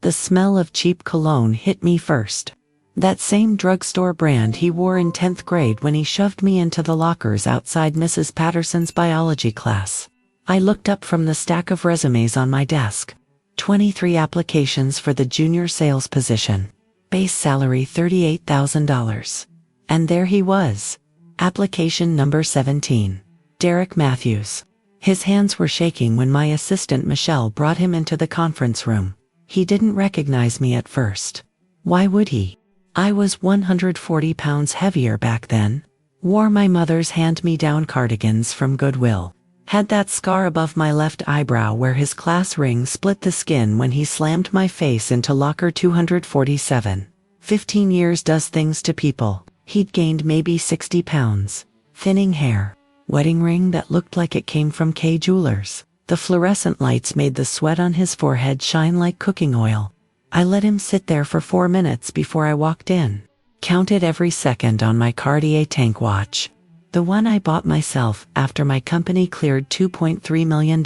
The smell of cheap cologne hit me first. That same drugstore brand he wore in 10th grade when he shoved me into the lockers outside Mrs. Patterson's biology class. I looked up from the stack of resumes on my desk. 23 applications for the junior sales position. Base salary $38,000. And there he was. Application number 17. Derek Matthews. His hands were shaking when my assistant Michelle brought him into the conference room. He didn't recognize me at first. Why would he? I was 140 pounds heavier back then. Wore my mother's hand-me-down cardigans from Goodwill. Had that scar above my left eyebrow where his class ring split the skin when he slammed my face into locker 247. 15 years does things to people. He'd gained maybe 60 pounds. Thinning hair. Wedding ring that looked like it came from Kay Jewelers. The fluorescent lights made the sweat on his forehead shine like cooking oil. I let him sit there for 4 minutes before I walked in. Counted every second on my Cartier tank watch. The one I bought myself after my company cleared $2.3 million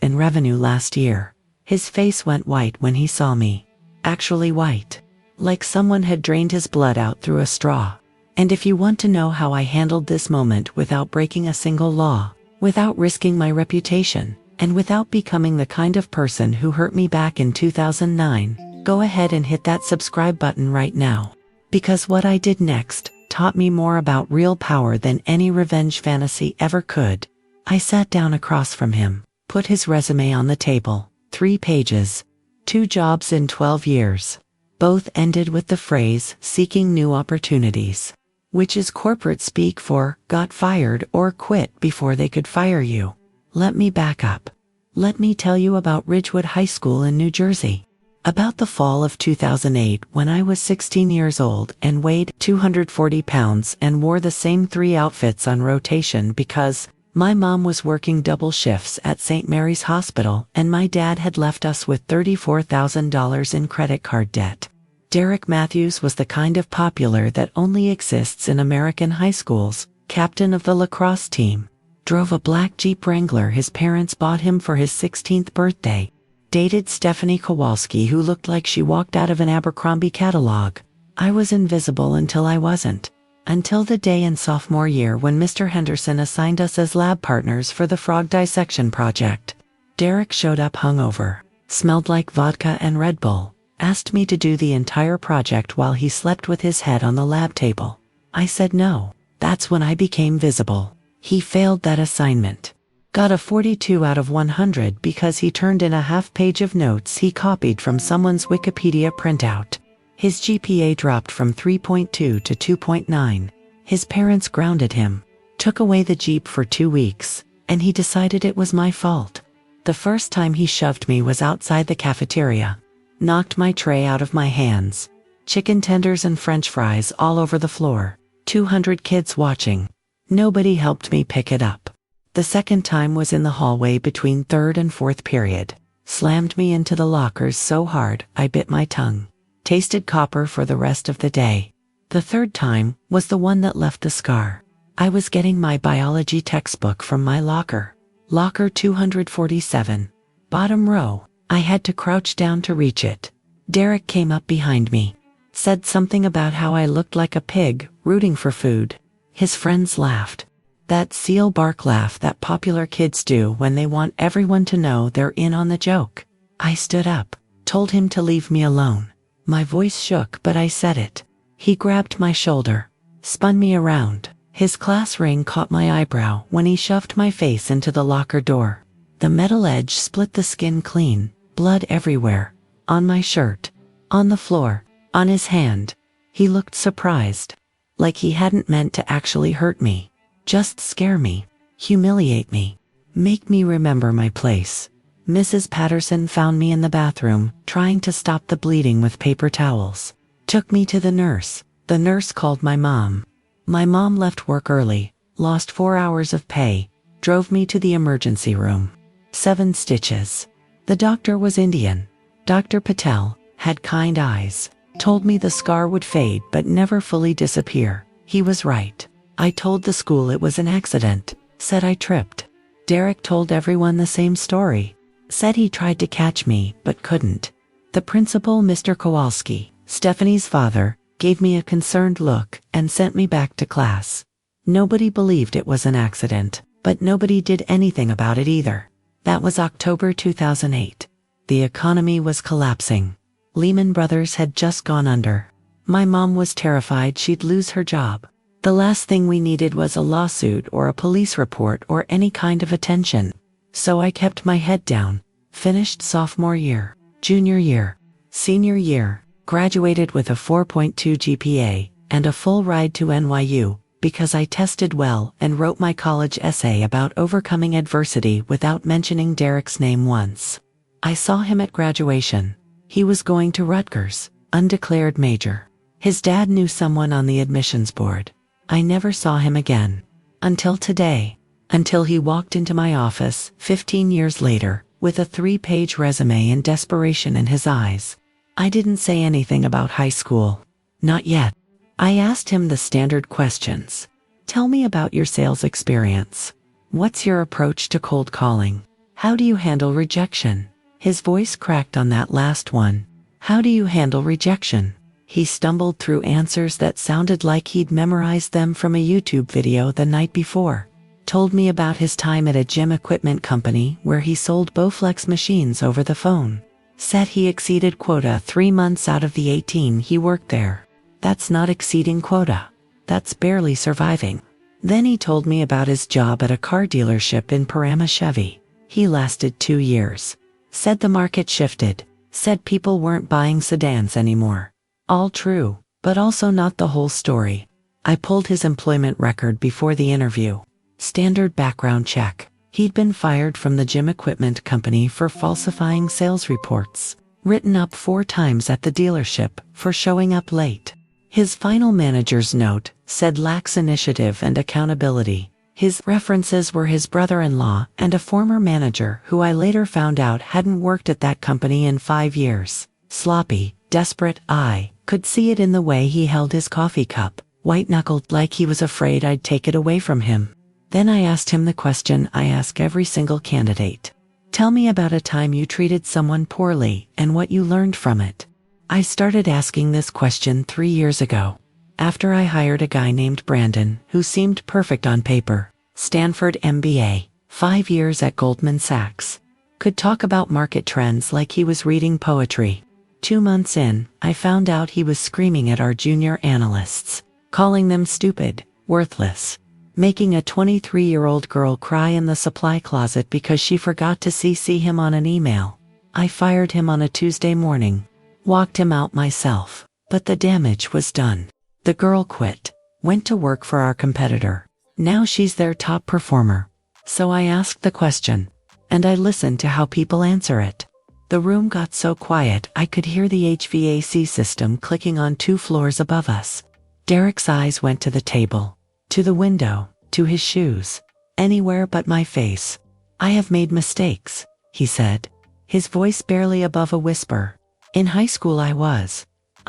in revenue last year. His face went white when he saw me. Actually white. Like someone had drained his blood out through a straw. And if you want to know how I handled this moment without breaking a single law, without risking my reputation, and without becoming the kind of person who hurt me back in 2009, go ahead and hit that subscribe button right now. Because what I did next taught me more about real power than any revenge fantasy ever could. I sat down across from him, put his resume on the table. 3 pages. 2 jobs in 12 years. Both ended with the phrase, seeking new opportunities. Which is corporate speak for, got fired or quit before they could fire you. Let me back up. Let me tell you about Ridgewood High School in New Jersey. About the fall of 2008 when I was 16 years old and weighed 240 pounds and wore the same 3 outfits on rotation because my mom was working double shifts at St. Mary's Hospital and my dad had left us with $34,000 in credit card debt. Derek Matthews was the kind of popular that only exists in American high schools, captain of the lacrosse team. Drove a black Jeep Wrangler his parents bought him for his 16th birthday. Dated Stephanie Kowalski who looked like she walked out of an Abercrombie catalog. I was invisible until I wasn't. Until the day in sophomore year when Mr. Henderson assigned us as lab partners for the frog dissection project. Derek showed up hungover, smelled like vodka and Red Bull, asked me to do the entire project while he slept with his head on the lab table. I said no. That's when I became visible. He failed that assignment. Got a 42 out of 100 because he turned in a half-page of notes he copied from someone's Wikipedia printout. His GPA dropped from 3.2 to 2.9. His parents grounded him, took away the Jeep for 2 weeks, and he decided it was my fault. The first time he shoved me was outside the cafeteria. Knocked my tray out of my hands. Chicken tenders and French fries all over the floor. 200 kids watching. Nobody helped me pick it up. The second time was in the hallway between 3rd and 4th period. Slammed me into the lockers so hard I bit my tongue. Tasted copper for the rest of the day. The third time was the one that left the scar. I was getting my biology textbook from my locker. Locker 247. Bottom row. I had to crouch down to reach it. Derek came up behind me. Said something about how I looked like a pig, rooting for food. His friends laughed. That seal bark laugh that popular kids do when they want everyone to know they're in on the joke. I stood up, told him to leave me alone. My voice shook but I said it. He grabbed my shoulder, spun me around. His class ring caught my eyebrow when he shoved my face into the locker door. The metal edge split the skin clean, blood everywhere. On my shirt, on the floor, on his hand. He looked surprised. Like he hadn't meant to actually hurt me. Just scare me, humiliate me, make me remember my place. Mrs. Patterson found me in the bathroom, trying to stop the bleeding with paper towels. Took me to the nurse. The nurse called my mom. My mom left work early, lost 4 hours of pay, drove me to the emergency room. 7 stitches. The doctor was Indian. Dr. Patel, had kind eyes. Told me the scar would fade but never fully disappear. He was right. I told the school it was an accident, said I tripped. Derek told everyone the same story. Said he tried to catch me, but couldn't. The principal, Mr. Kowalski, Stephanie's father, gave me a concerned look and sent me back to class. Nobody believed it was an accident, but nobody did anything about it either. That was October 2008. The economy was collapsing. Lehman Brothers had just gone under. My mom was terrified she'd lose her job. The last thing we needed was a lawsuit or a police report or any kind of attention. So I kept my head down, finished sophomore year, junior year, senior year, graduated with a 4.2 GPA, and a full ride to NYU, because I tested well and wrote my college essay about overcoming adversity without mentioning Derek's name once. I saw him at graduation. He was going to Rutgers, undeclared major. His dad knew someone on the admissions board. I never saw him again. Until today. Until he walked into my office, 15 years later, with a 3-page resume and desperation in his eyes. I didn't say anything about high school. Not yet. I asked him the standard questions. Tell me about your sales experience. What's your approach to cold calling? How do you handle rejection? His voice cracked on that last one. How do you handle rejection? He stumbled through answers that sounded like he'd memorized them from a YouTube video the night before. Told me about his time at a gym equipment company where he sold Bowflex machines over the phone. Said he exceeded quota 3 months out of the 18 he worked there. That's not exceeding quota. That's barely surviving. Then he told me about his job at a car dealership in Parama Chevy. He lasted 2 years. Said the market shifted. Said people weren't buying sedans anymore. All true, but also not the whole story. I pulled his employment record before the interview. Standard background check. He'd been fired from the gym equipment company for falsifying sales reports. Written up 4 times at the dealership for showing up late. His final manager's note said lacks initiative and accountability. His references were his brother-in-law and a former manager who I later found out hadn't worked at that company in 5 years. Sloppy, desperate. I could see it in the way he held his coffee cup, white-knuckled like he was afraid I'd take it away from him. Then I asked him the question I ask every single candidate. Tell me about a time you treated someone poorly and what you learned from it. I started asking this question 3 years ago. After I hired a guy named Brandon who seemed perfect on paper. Stanford MBA, 5 years at Goldman Sachs. Could talk about market trends like he was reading poetry. 2 months in, I found out he was screaming at our junior analysts, calling them stupid, worthless. Making a 23-year-old girl cry in the supply closet because she forgot to CC him on an email. I fired him on a Tuesday morning. Walked him out myself. But the damage was done. The girl quit. Went to work for our competitor. Now she's their top performer. So I asked the question. And I listened to how people answer it. The room got so quiet I could hear the HVAC system clicking on 2 floors above us. Derek's eyes went to the table. To the window, to his shoes, anywhere but my face. I have made mistakes, he said, his voice barely above a whisper. In high school I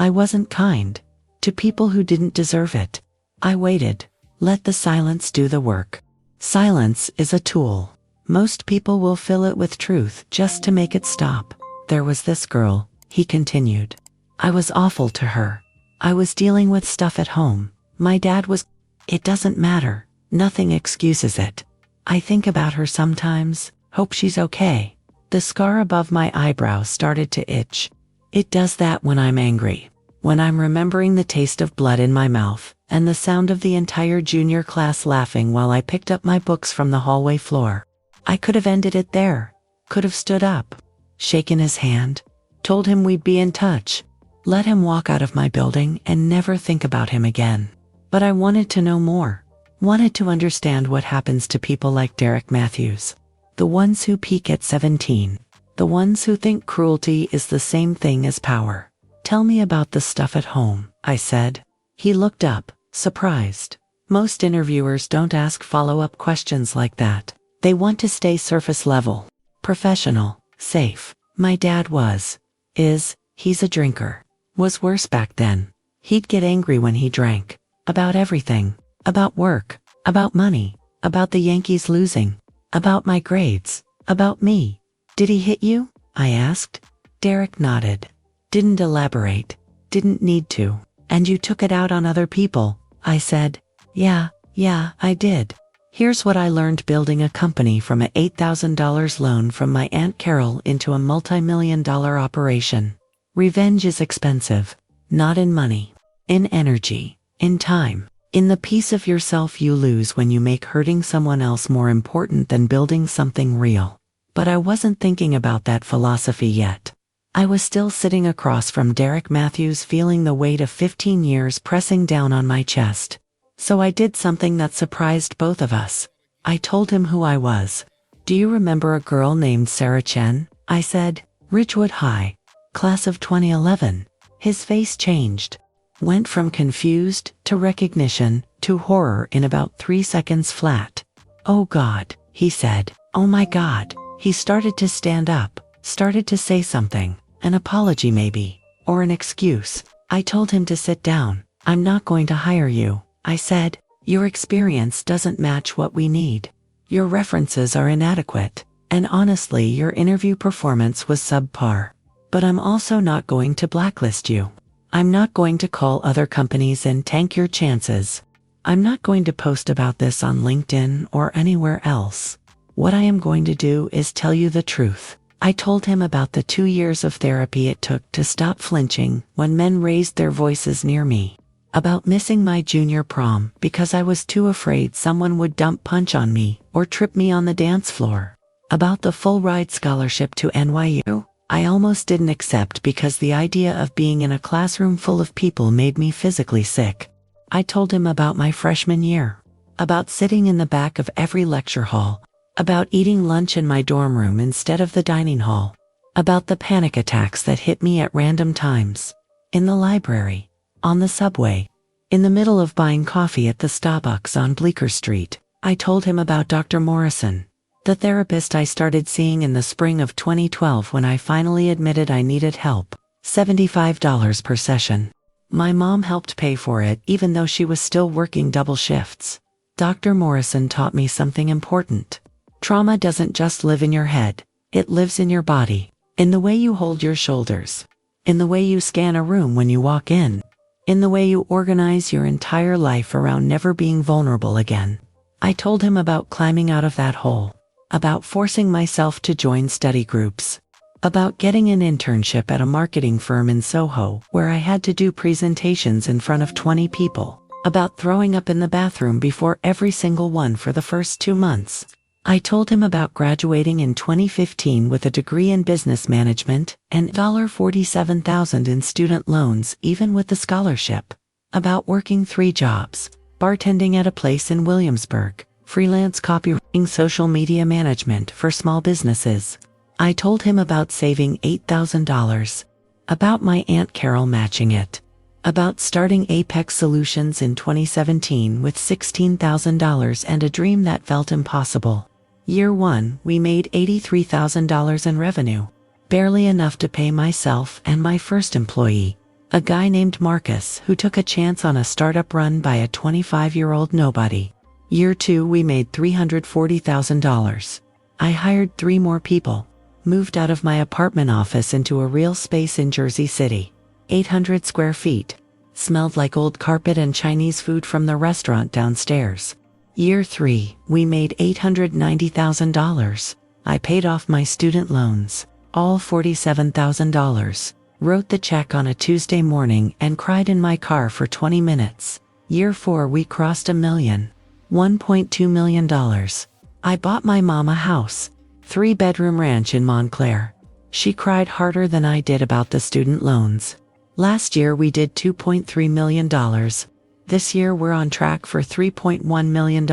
wasn't kind to people who didn't deserve it. I waited, let the silence do the work. Silence is a tool. Most people will fill it with truth just to make it stop. There was this girl, he continued. I was awful to her. I was dealing with stuff at home. My dad was. It doesn't matter. Nothing excuses it. I think about her sometimes, hope she's okay. The scar above my eyebrow started to itch. It does that when I'm angry. When I'm remembering the taste of blood in my mouth, and the sound of the entire junior class laughing while I picked up my books from the hallway floor. I could have ended it there. Could have stood up, shaken his hand, told him we'd be in touch, let him walk out of my building and never think about him again. But I wanted to know more. Wanted to understand what happens to people like Derek Matthews. The ones who peak at 17. The ones who think cruelty is the same thing as power. Tell me about the stuff at home, I said. He looked up, surprised. Most interviewers don't ask follow-up questions like that. They want to stay surface level, professional, safe. My dad he's a drinker. Was worse back then. He'd get angry when he drank. About everything. About work. About money. About the Yankees losing. About my grades. About me. Did he hit you? I asked. Derek nodded. Didn't elaborate. Didn't need to. And you took it out on other people, I said. Yeah, I did. Here's what I learned building a company from a $8,000 loan from my Aunt Carol into a multi-million-dollar operation. Revenge is expensive. Not in money. In energy. In time. In the piece of yourself you lose when you make hurting someone else more important than building something real. But I wasn't thinking about that philosophy yet. I was still sitting across from Derek Matthews feeling the weight of 15 years pressing down on my chest. So I did something that surprised both of us. I told him who I was. Do you remember a girl named Sarah Chen? I said. Ridgewood High. Class of 2011. His face changed. Went from confused to recognition to horror in about 3 seconds flat. Oh God, he said. Oh my God. He started to stand up, started to say something, an apology maybe, or an excuse. I told him to sit down. I'm not going to hire you. I said, your experience doesn't match what we need. Your references are inadequate, and honestly your interview performance was subpar. But I'm also not going to blacklist you. I'm not going to call other companies and tank your chances. I'm not going to post about this on LinkedIn or anywhere else. What I am going to do is tell you the truth. I told him about the 2 years of therapy it took to stop flinching when men raised their voices near me. About missing my junior prom because I was too afraid someone would dump punch on me or trip me on the dance floor. About the full ride scholarship to NYU I almost didn't accept because the idea of being in a classroom full of people made me physically sick. I told him about my freshman year. About sitting in the back of every lecture hall. About eating lunch in my dorm room instead of the dining hall. About the panic attacks that hit me at random times. In the library. On the subway. In the middle of buying coffee at the Starbucks on Bleecker Street. I told him about Dr. Morrison, the therapist I started seeing in the spring of 2012 when I finally admitted I needed help. $75 per session. My mom helped pay for it even though she was still working double shifts. Dr. Morrison taught me something important. Trauma doesn't just live in your head, it lives in your body. In the way you hold your shoulders. In the way you scan a room when you walk in. In the way you organize your entire life around never being vulnerable again. I told him about climbing out of that hole. About forcing myself to join study groups. About getting an internship at a marketing firm in Soho where I had to do presentations in front of 20 people. About throwing up in the bathroom before every single one for the first 2 months. I told him about graduating in 2015 with a degree in business management and $47,000 in student loans even with the scholarship. About working 3 jobs, bartending at a place in Williamsburg, freelance copywriting, social media management for small businesses. I told him about saving $8,000. About my Aunt Carol matching it. About starting Apex Solutions in 2017 with $16,000 and a dream that felt impossible. Year 1, we made $83,000 in revenue. Barely enough to pay myself and my first employee, a guy named Marcus who took a chance on a startup run by a 25-year-old nobody. Year 2, we made $340,000. I hired 3 more people. Moved out of my apartment office into a real space in Jersey City. 800 square feet. Smelled like old carpet and Chinese food from the restaurant downstairs. Year 3, we made $890,000. I paid off my student loans, all $47,000. Wrote the check on a Tuesday morning and cried in my car for 20 minutes. Year 4, we crossed $1 million. $1.2 million. I bought my mom a house. 3-bedroom ranch in Montclair. She cried harder than I did about the student loans. Last year we did $2.3 million. This year we're on track for $3.1 million.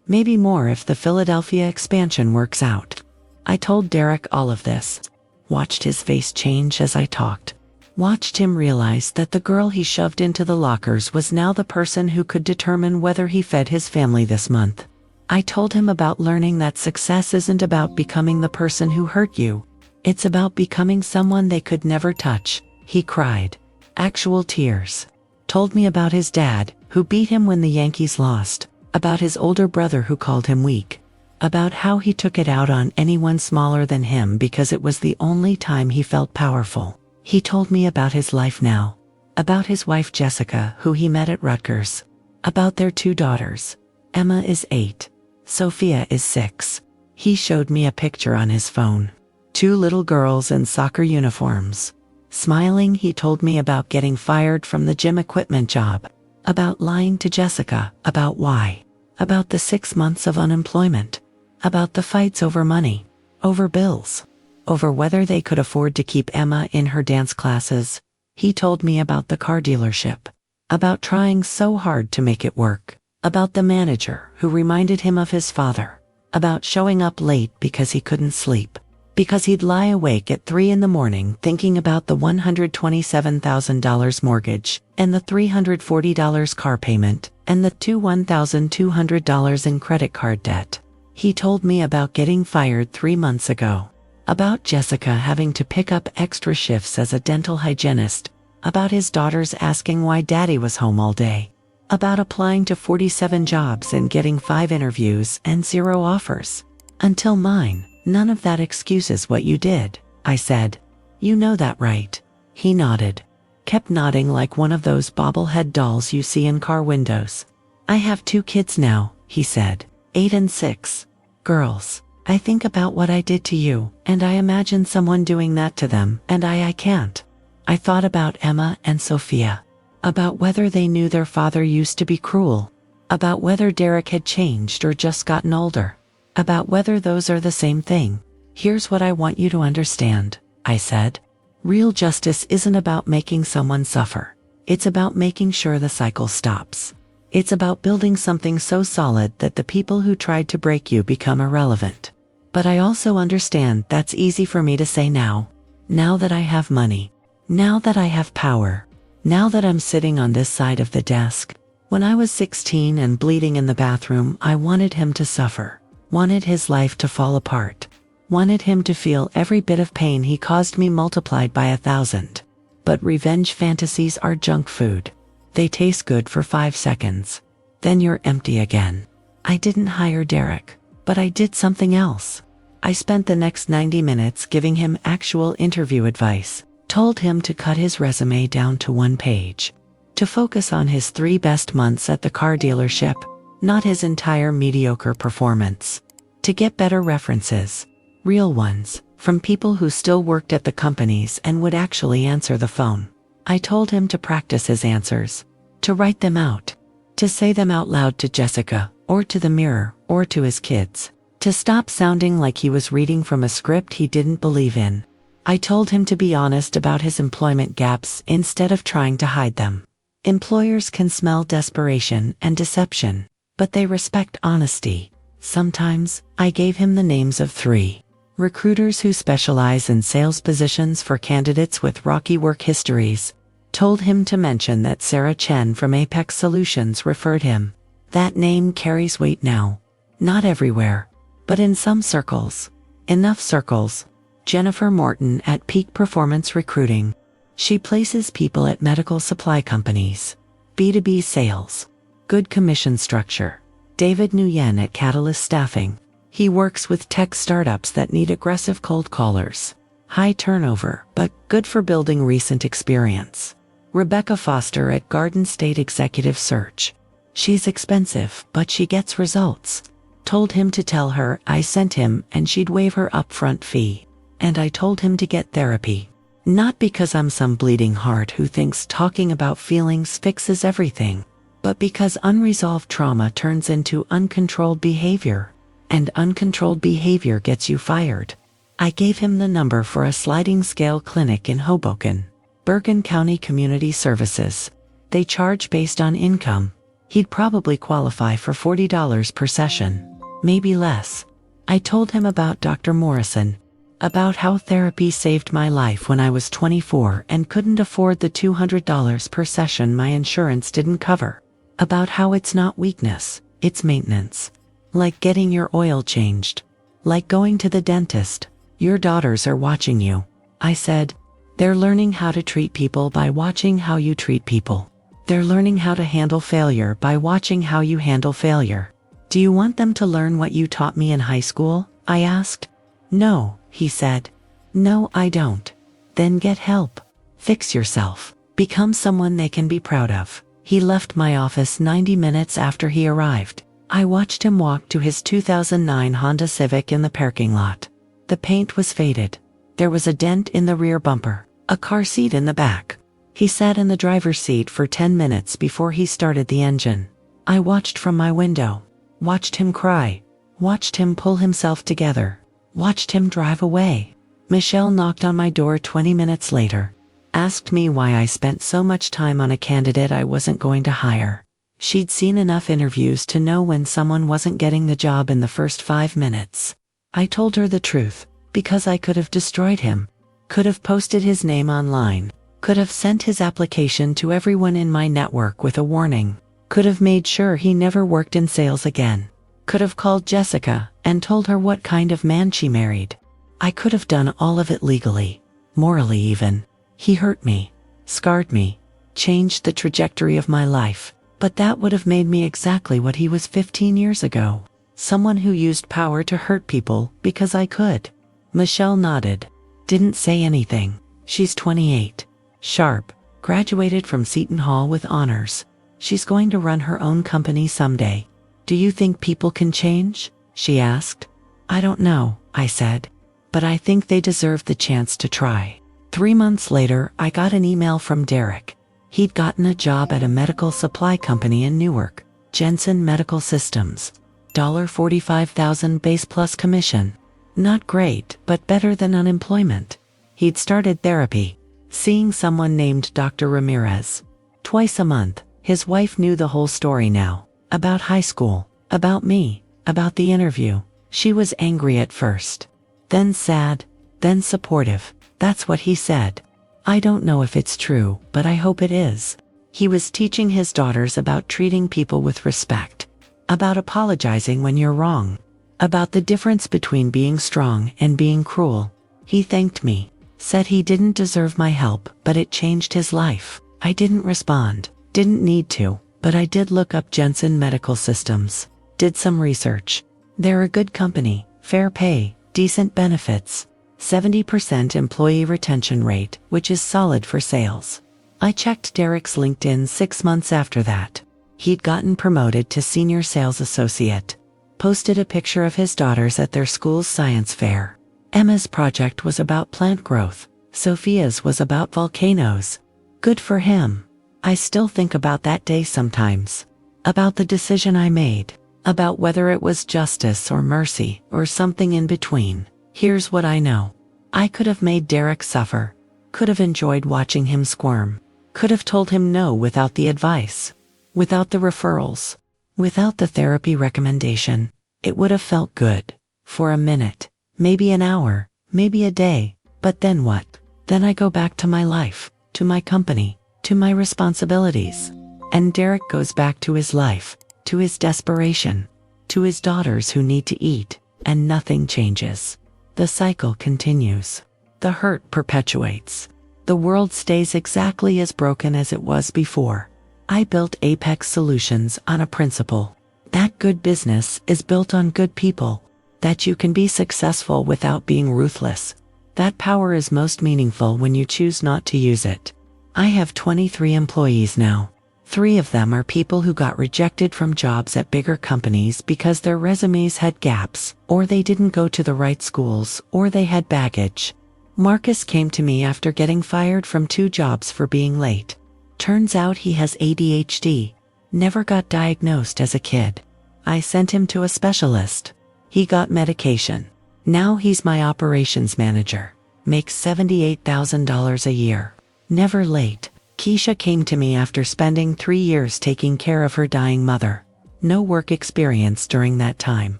Maybe more if the Philadelphia expansion works out. I told Derek all of this. Watched his face change as I talked. Watched him realize that the girl he shoved into the lockers was now the person who could determine whether he fed his family this month. I told him about learning that success isn't about becoming the person who hurt you. It's about becoming someone they could never touch. He cried. Actual tears. Told me about his dad, who beat him when the Yankees lost. About his older brother who called him weak. About how he took it out on anyone smaller than him because it was the only time he felt powerful. He told me about his life now, about his wife Jessica, who he met at Rutgers, about their 2 daughters. Emma is 8. Sophia is 6. He showed me a picture on his phone. 2 little girls in soccer uniforms. Smiling, he told me about getting fired from the gym equipment job, about lying to Jessica, about why, about the 6 months of unemployment, about the fights over money, over bills, over whether they could afford to keep Emma in her dance classes. He told me about the car dealership, about trying so hard to make it work, about the manager who reminded him of his father, about showing up late because he couldn't sleep, because he'd lie awake at 3 in the morning thinking about the $127,000 mortgage, and the $340 car payment, and the $1,200 in credit card debt. He told me about getting fired 3 months ago, about Jessica having to pick up extra shifts as a dental hygienist, about his daughters asking why daddy was home all day, about applying to 47 jobs and getting 5 interviews and 0 offers. Until mine. None of that excuses what you did, I said. You know that, right? He nodded. Kept nodding like one of those bobblehead dolls you see in car windows. I have 2 kids now, he said. 8 and 6. Girls. I think about what I did to you, and I imagine someone doing that to them, and I can't. I thought about Emma and Sophia. About whether they knew their father used to be cruel. About whether Derek had changed or just gotten older. About whether those are the same thing. Here's what I want you to understand, I said. Real justice isn't about making someone suffer. It's about making sure the cycle stops. It's about building something so solid that the people who tried to break you become irrelevant. But I also understand that's easy for me to say now. Now that I have money. Now that I have power. Now that I'm sitting on this side of the desk. When I was 16 and bleeding in the bathroom, I wanted him to suffer. Wanted his life to fall apart. Wanted him to feel every bit of pain he caused me multiplied by 1,000. But revenge fantasies are junk food. They taste good for 5 seconds. Then you're empty again. I didn't hire Derek, but I did something else. I spent the next 90 minutes giving him actual interview advice. Told him to cut his resume down to 1 page. To focus on his 3 best months at the car dealership, not his entire mediocre performance. To get better references, real ones, from people who still worked at the companies and would actually answer the phone. I told him to practice his answers, to write them out, to say them out loud to Jessica, or to the mirror, or to his kids, to stop sounding like he was reading from a script he didn't believe in. I told him to be honest about his employment gaps instead of trying to hide them. Employers can smell desperation and deception, but they respect honesty. Sometimes, I gave him the names of 3 recruiters who specialize in sales positions for candidates with rocky work histories. Told him to mention that Sarah Chen from Apex Solutions referred him. That name carries weight now. Not everywhere, but in some circles. Enough circles. Jennifer Morton at Peak Performance Recruiting. She places people at medical supply companies. B2B sales. Good commission structure. David Nguyen at Catalyst Staffing. He works with tech startups that need aggressive cold callers. High turnover, but good for building recent experience. Rebecca Foster at Garden State Executive Search. She's expensive, but she gets results. Told him to tell her I sent him and she'd waive her upfront fee. And I told him to get therapy. Not because I'm some bleeding heart who thinks talking about feelings fixes everything, but because unresolved trauma turns into uncontrolled behavior, and uncontrolled behavior gets you fired. I gave him the number for a sliding scale clinic in Hoboken, Bergen County Community Services. They charge based on income. He'd probably qualify for $40 per session, maybe less. I told him about Dr. Morrison, about how therapy saved my life when I was 24 and couldn't afford the $200 per session my insurance didn't cover. About how it's not weakness, it's maintenance. Like getting your oil changed. Like going to the dentist. Your daughters are watching you. I said, they're learning how to treat people by watching how you treat people. They're learning how to handle failure by watching how you handle failure. Do you want them to learn what you taught me in high school? I asked. No, he said. No, I don't. Then get help. Fix yourself. Become someone they can be proud of. He left my office 90 minutes after he arrived. I watched him walk to his 2009 Honda Civic in the parking lot. The paint was faded. There was a dent in the rear bumper, a car seat in the back. He sat in the driver's seat for 10 minutes before he started the engine. I watched from my window, watched him cry, watched him pull himself together, watched him drive away. Michelle knocked on my door 20 minutes later, asked me why I spent so much time on a candidate I wasn't going to hire. She'd seen enough interviews to know when someone wasn't getting the job in the first 5 minutes. I told her the truth, because I could have destroyed him, could have posted his name online, could have sent his application to everyone in my network with a warning, could have made sure he never worked in sales again, could have called Jessica and told her what kind of man she married. I could have done all of it legally, morally even. He hurt me, scarred me, changed the trajectory of my life, but that would have made me exactly what he was 15 years ago. Someone who used power to hurt people because I could. Michelle nodded. Didn't say anything. She's 28. Sharp. Graduated from Seton Hall with honors. She's going to run her own company someday. Do you think people can change? She asked. I don't know, I said. But I think they deserve the chance to try. 3 months later, I got an email from Derek. He'd gotten a job at a medical supply company in Newark, Jensen Medical Systems. $45,000 base plus commission. Not great, but better than unemployment. He'd started therapy, seeing someone named Dr. Ramirez. Twice a month. His wife knew the whole story now. About high school, about me, about the interview. She was angry at first, then sad, then supportive. That's what he said. I don't know if it's true, but I hope it is. He was teaching his daughters about treating people with respect, about apologizing when you're wrong, about the difference between being strong and being cruel. He thanked me, said he didn't deserve my help, but it changed his life. I didn't respond, didn't need to, but I did look up Jensen Medical Systems, did some research. They're a good company, fair pay, decent benefits, 70% employee retention rate, which is solid for sales. I checked Derek's LinkedIn 6 months after that. He'd gotten promoted to senior sales associate, posted a picture of his daughters at their school's science fair. Emma's project was about plant growth. Sophia's was about volcanoes. Good for him. I still think about that day sometimes. About the decision I made. About whether it was justice or mercy or something in between. Here's what I know. I could have made Derek suffer. Could have enjoyed watching him squirm. Could have told him no without the advice. Without the referrals. Without the therapy recommendation. It would have felt good. For a minute. Maybe an hour. Maybe a day. But then what? Then I go back to my life. To my company. To my responsibilities. And Derek goes back to his life. To his desperation. To his daughters who need to eat. And nothing changes. The cycle continues. The hurt perpetuates. The world stays exactly as broken as it was before. I built Apex Solutions on a principle. That good business is built on good people. That you can be successful without being ruthless. That power is most meaningful when you choose not to use it. I have 23 employees now. 3 of them are people who got rejected from jobs at bigger companies because their resumes had gaps, or they didn't go to the right schools, or they had baggage. Marcus came to me after getting fired from 2 jobs for being late. Turns out he has ADHD. Never got diagnosed as a kid. I sent him to a specialist. He got medication. Now he's my operations manager. Makes $78,000 a year. Never late. Keisha came to me after spending 3 years taking care of her dying mother. No work experience during that time.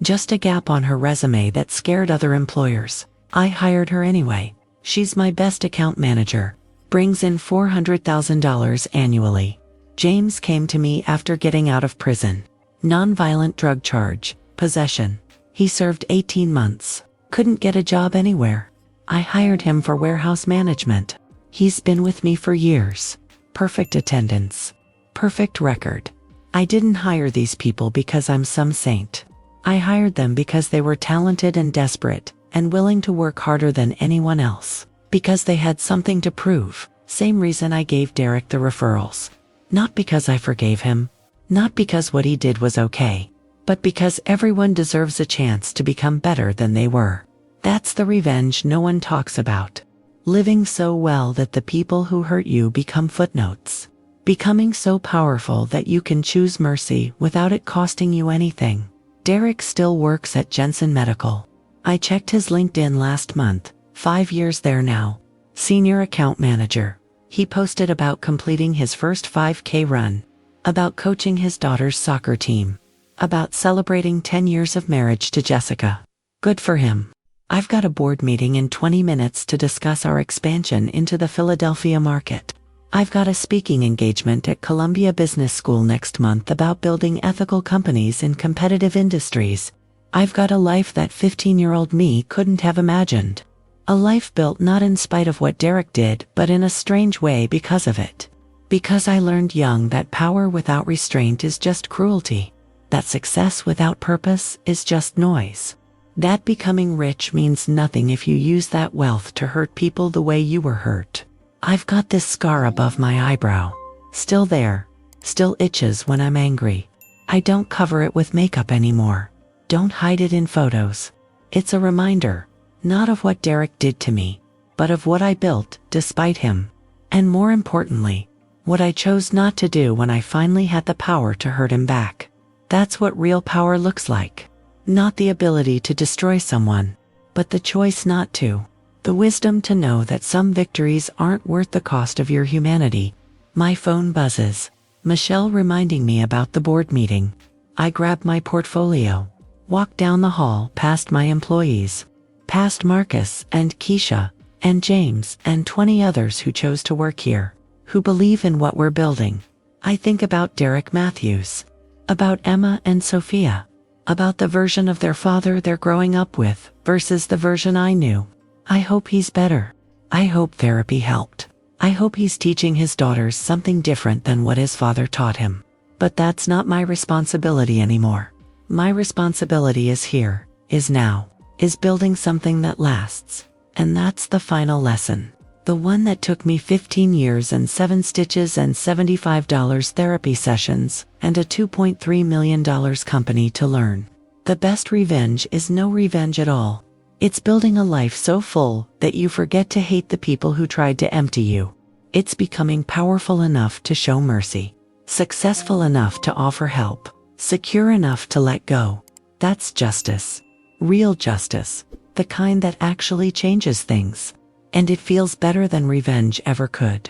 Just a gap on her resume that scared other employers. I hired her anyway. She's my best account manager. Brings in $400,000 annually. James came to me after getting out of prison. Nonviolent drug charge, possession. He served 18 months. Couldn't get a job anywhere. I hired him for warehouse management. He's been with me for years. Perfect attendance. Perfect record. I didn't hire these people because I'm some saint. I hired them because they were talented and desperate, and willing to work harder than anyone else. Because they had something to prove, Same reason I gave Derek the referrals. Not because I forgave him, not because what he did was okay, but because everyone deserves a chance to become better than they were. That's the revenge no one talks about. Living so well that the people who hurt you become footnotes. Becoming so powerful that you can choose mercy without it costing you anything. Derek still works at Jensen Medical. I checked his LinkedIn last month, 5 years there now. Senior account manager. He posted about completing his first 5K run, about coaching his daughter's soccer team, about celebrating 10 years of marriage to Jessica. Good for him. I've got a board meeting in 20 minutes to discuss our expansion into the Philadelphia market. I've got a speaking engagement at Columbia Business School next month about building ethical companies in competitive industries. I've got a life that 15-year-old me couldn't have imagined. A life built not in spite of what Derek did, but in a strange way because of it. Because I learned young that power without restraint is just cruelty. That success without purpose is just noise. That becoming rich means nothing if you use that wealth to hurt people the way you were hurt. I've got this scar above my eyebrow. Still there. Still itches when I'm angry. I don't cover it with makeup anymore. Don't hide it in photos. It's a reminder, not of what Derek did to me, but of what I built despite him. And more importantly, what I chose not to do when I finally had the power to hurt him back. That's what real power looks like. Not the ability to destroy someone, but the choice not to. The wisdom to know that some victories aren't worth the cost of your humanity. My phone buzzes. Michelle reminding me about the board meeting. I grab my portfolio, walk down the hall past my employees, past Marcus and Keisha and James and 20 others who chose to work here, who believe in what we're building. I think about Derek Matthews, about Emma and Sophia, about the version of their father they're growing up with versus the version I knew. I hope he's better. I hope therapy helped. I hope he's teaching his daughters something different than what his father taught him. But that's not my responsibility anymore. My responsibility is here, is now, is building something that lasts. And that's the final lesson. The one that took me 15 years and 7 stitches and $75 therapy sessions and a $2.3 million company to learn. The best revenge is no revenge at all. It's building a life so full that you forget to hate the people who tried to empty you. It's becoming powerful enough to show mercy, successful enough to offer help, secure enough to let go. That's justice. Real justice. The kind that actually changes things. And it feels better than revenge ever could.